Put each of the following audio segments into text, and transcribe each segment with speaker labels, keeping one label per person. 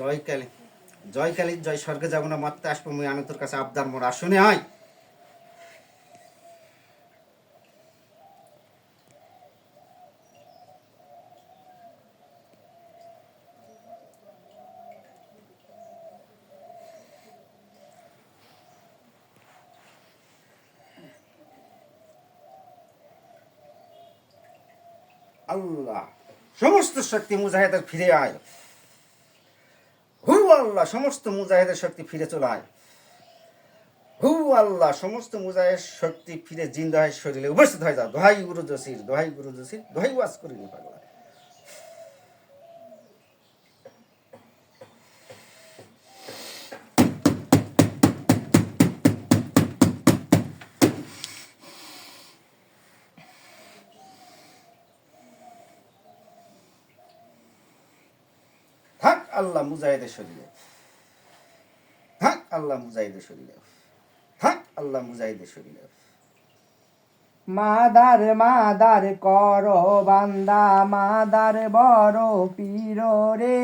Speaker 1: জয় কালী, জয় কালী, জয় স্বর্গে যাব না মারতে আসবো মুই আমি তোর কাছে আবদার মোর আসনে হয়। আল্লাহ সমস্ত শক্তি মুজাহিদের ফিরে আয়। হু আল্লাহ সমস্ত মুজাহিদের শক্তি ফিরে চলে আয়। হু আল্লাহ সমস্ত মুজাহিদের শক্তি ফিরে জিন্দা হয় শরীরে উপস্থিত হয়ে যাও। দোহাই গুরু জসির, দোহাই গুরু জসির, দোহাই ওয়াজ করিনি পাগলা। থাক আল্লাহ মুজাহিদের শরীরে, থাক আল্লাহ মুজাহিদের শরীরে, থাক আল্লাহ মুজাহিদের শরীরে।
Speaker 2: মাদার মাদার কর বান্দা মাদার বড় পীর রে,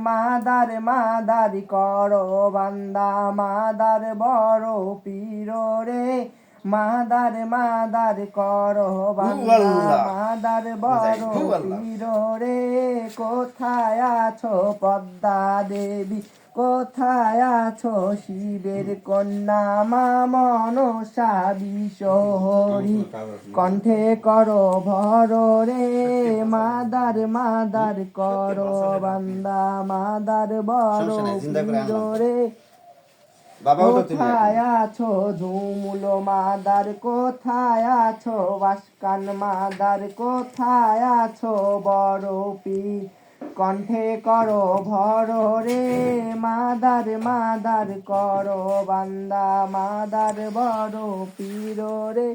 Speaker 2: মাদার মাদার কর বান্দা মাদার বড় পীর রে, মাদার মাদার কর বান্দা মাদার বড় পীর রে। কোথায় আছো পদ্মা দেবী, কোথায় আছো শিবের কন্যা মা মনসা বিশহরী, কণ্ঠে করো ভর রে। মাদার মাদার করো বান্দা মাদার বড় পীর রে। কোথায় আছো ঝুমুল মাদার, কোথায় আছো বাসকান মাদার, কোথায় আছো বড় পীর, কণ্ঠে করো ভর রে। মাদার মাদার করো বান্দা মাদার বড় পীর রে।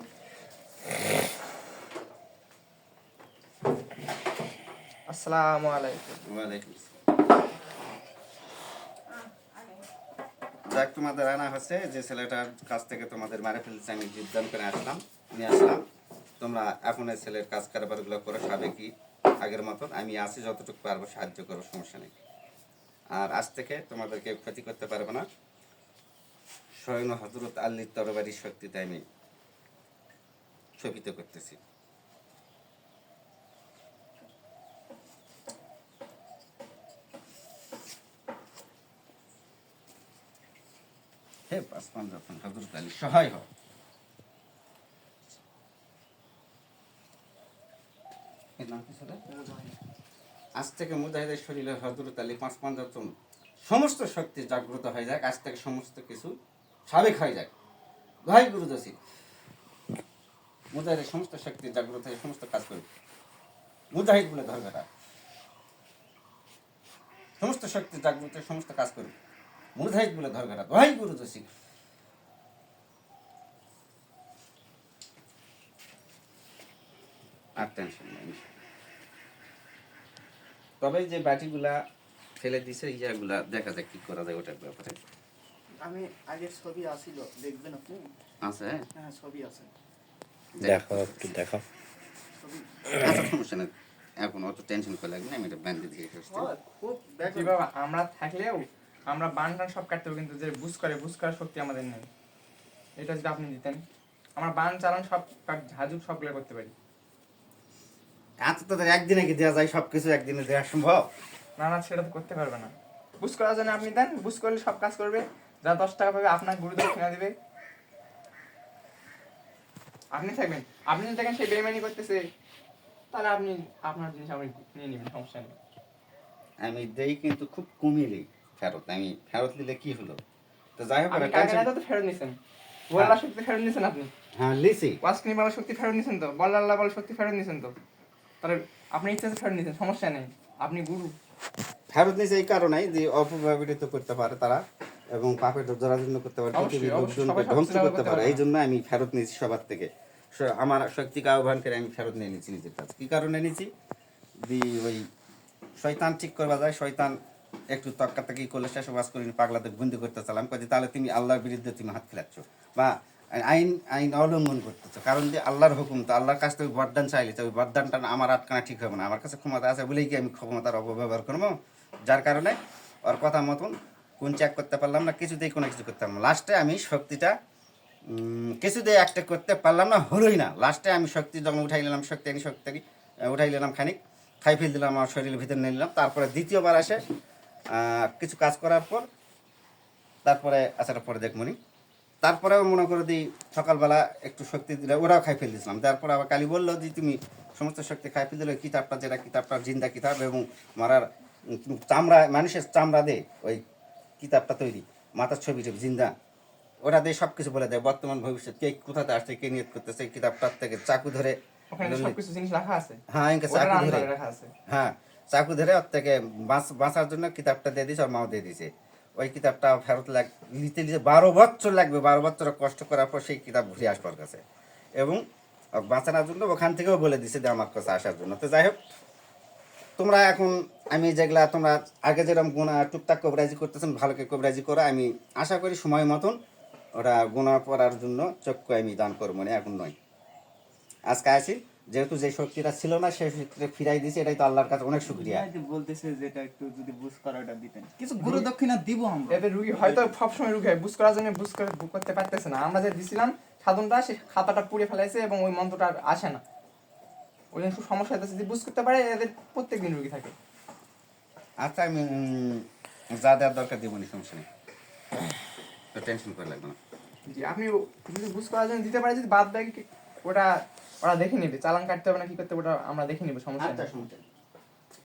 Speaker 2: আসসালামু আলাইকুম।
Speaker 1: ওয়ালাইকুম যাক, তোমাদের আনা হচ্ছে যে ছেলেটার কাছ থেকে তোমাদের মারে ফেলছে, আমি যোগদান করে আসলাম, নিয়ে আসলাম। তোমরা এখন এই ছেলের কাজ কারবারগুলো করে খাবে কি আগের মতন, আমি আছি যতটুকু পারবো সাহায্য করবো, সমস্যা নেই। আর আজ থেকে তোমাদেরকে ক্ষতি করতে পারবো না। স্বয়ং হযরত আলীর তরবারির শক্তিতে আমি শোভিত করতেছি। হে আসমান যখন হযরত আলী সহায় হয়। এর নাম কি ছিল? আজ থেকে মুজাহিদের শরীরে হযরত আলী পাঁচ পাঞ্জাতন সমস্ত শক্তি জাগ্রত হয়ে যাক। আজ থেকে সমস্ত কিছু সাবেক হয়ে যাক। দোহাই গুরু জসির, মুজাহিদের সমস্ত শক্তি জাগ্রত হয়ে সমস্ত কাজ করবে। মুজাহিদ বলে ধরবে না, সমস্ত শক্তি জাগ্রত হয়ে সমস্ত কাজ করবে। মুজাহিদ বলে ধরবে না, দোহাই গুরু জসির। আর টেনশন নেই। তবে যে বাটিগুলা ফেলে দিছে ইয়াগুলা দেখা যাক কি করা যায় ওটার ব্যাপারে।
Speaker 3: আমি আগের ছবি আসিল, দেখবেন আপনি?
Speaker 1: আছে,
Speaker 3: হ্যাঁ ছবি আছে,
Speaker 2: দেখো একটু দেখো।
Speaker 3: ছবি
Speaker 1: আচ্ছা সমস্যা নেই, এখন অত টেনশন করে লাগবে না, আমি এটা ব্যান্ড দিয়ে আসছি।
Speaker 3: খুব
Speaker 2: জি বাবা, আমরা থাকলেও আমরা বান টান সব কাটতে হবে, কিন্তু যে বুঝ করার শক্তি আমাদের নেই। এটা যদি আপনি দিতেন, আমরা বান চালান সব ঝাঁঝুক সবগুলো করতে পারি।
Speaker 1: এত তোদের একদিনে কি দেওয়া যায়? সবকিছু একদিনে দেওয়া সম্ভব
Speaker 2: না না, সেটা তো করতে পারবে না। বুঝ করার জন্য আপনি দেন, বুঝ করলে সব কাজ করবে। যা 10 টাকা পাবে আপনার গুরু দক্ষিণা দিবে। আপনি থাকবেন, আপনি যদি দেখেন সেই বেইমানি করতেছে, তাহলে আপনি আপনার জিনিস আপনি নিয়ে নেবেন, সমস্যা নেই।
Speaker 1: আমি দেই কিন্তু খুব কমিয়ে দিই ফেরত। আমি ফেরত নিলে কি হলো? তো যাই হোক,
Speaker 2: আপনি কালকে রাতে তো ফেরত নিছেন, বল্লা শক্তি ফেরত নিছেন আপনি।
Speaker 1: হ্যাঁ লিসি,
Speaker 2: ওয়াসকিনি বলার শক্তি ফেরত নিছেন তো, বল্লা বলার শক্তি ফেরত নিছেন তো। তাহলে আপনি ইচ্ছা ফেরত নিছেন, সমস্যা নেই, আপনি গুরু।
Speaker 1: ফেরত নিয়েছে এই কারণেই যে অপব্যবহৃত করতে পারে তারা, এবং পাপের জরাজীর্ণ করতে পারে, পৃথিবীর লোকজনকে ধ্বংস করতে পারে। এই জন্য আমি ফেরত নিয়েছি সবার থেকে। আমার শক্তিকে আহ্বান করে আমি ফেরত নিয়ে নিয়েছি নিজের কাছে। কী কারণে নিয়েছি? ওই শয়তান ঠিক করবা যায়, শয়তান একটু তক্কাতাকি করলে শেষ বাস করিনি, পাগলাদের বন্দি করতে চালাম কাজে, তাহলে তুমি আল্লাহর বিরুদ্ধে তুমি হাত খেলাচ্ছ বা আইন আইন অবলম্বন করতেছো। কারণ যে আল্লাহর হুকুম, তো আল্লাহর কাছ থেকে বরদান চাইলে তো ওই বরদানটা আমার আটকানা ঠিক হবে না। আমার কাছে ক্ষমতা আছে বলেই কি আমি ক্ষমতার অপব্যবহার করবো? যার কারণে ওর কথা মতন কোন চেক করতে পারলাম না, কিছুতেই কোনো কিছু করতে পারলাম না। লাস্টে আমি শক্তিটা কিছুতেই একটা করতে পারলাম না, হলোই না। লাস্টে আমি শক্তি যখন উঠাই নিলাম, শক্তি উঠাই নিলাম খানিক, খাই ফেল দিলাম, আমার শরীরের ভিতরে নিয়ে নিলাম। তারপরে দ্বিতীয়বার আসে কিছু কাজ করার পর, তারপরে আসার পরে দেখমনি, তারপরেও মনে করে দিই সকালবেলা একটু শক্তি দিলে ওরাও খাই ফেল দিয়েছিলাম। তারপরে আবার কালি বললো যে তুমি সমস্ত শক্তি খাই ফেল দিলে কিতাবটা, যেটা কিতাবটা জিন্দা কিতাব এবং মারার চামড়া, মানুষের চামড়া দে ওই কিতাবটা তৈরি, মাথার ছবি ছবি জিন্দা, ওটা দিয়ে সব কিছু বলে দেয়, বর্তমান ভবিষ্যৎ কে কোথাতে আসছে, কে নিয়ত করতেছে। কিতাবটার থেকে চাকু ধরে,
Speaker 2: ওখানে সবকিছু জিনিস রাখা আছে,
Speaker 1: হ্যাঁ ইনকে
Speaker 2: ওটার
Speaker 1: চাকু ধরে,
Speaker 2: আন্ডারে রাখা আছে।
Speaker 1: হ্যাঁ চাকু ধরে ওর থেকে বাঁচার জন্য কিতাবটা দিয়ে দিয়েছে, ওর মাও দিয়ে দিয়েছে। ওই কিতাবটা ফেরত নিতে 12 বছর লাগবে, 12 বছর কষ্ট করার পর সেই কিতাব ঘুরে আসবার কাছে, এবং বাঁচানোর জন্য ওখান থেকেও বলে দিছে যে আমার কাছে আসার জন্য। তো যাই হোক, তোমরা এখন আমি যেগুলা তোমরা আগে যেরকম গুণা টুকটাক কবরাজি করতেছেন, ভালোকে কবরাজি করো। আমি আশা করি সময় মতন ওরা গুণা পড়ার জন্য চক্ষু আমি দান করবো না, এখন নয়। আজকে আসি, যেহেতু যে শক্তিটা ছিল না সেই শক্তিটা ফিরাই দিয়েছি, এটাই তো আল্লাহর কাছে অনেক শুকরিয়া।
Speaker 3: এই যে বলতেছে যেটা একটু যদি বুঝ করা ওটা দিতেন, কিছু গুরু দক্ষিণা দিব আমরা।
Speaker 2: এদের রুগী হয়তো সবসময় রুগী হয়, বুঝ করার জন্য বুঝ করতে পারতেছে না। আমরা যে দিছিলাম সাধনটা, সেই খাতাটা পুড়ে ফেলাইছে এবং ওই মন্ত্রটা আর আসে না। ওই জন্য খুব সমস্যা হইতেছে। যদি বুঝ করতে পারে এদের প্রত্যেকদিন রুগী থাকে।
Speaker 1: আচ্ছা, আমি যা দেওয়ার দরকার দিব নি, সমস্যা নেই, তো টেনশন করে লাগবে না।
Speaker 2: জি, আপনি যদি বুঝ করার জন্য দিতে পারে, যদি বাদ বাকি ওটা ওরা দেখে নেবে, চালান কাটতে হবে না কি করতে হবে ওটা আমরা দেখে নেবে, সমস্যা
Speaker 1: আচ্ছা
Speaker 2: নেই।
Speaker 1: সমস্যা নেই।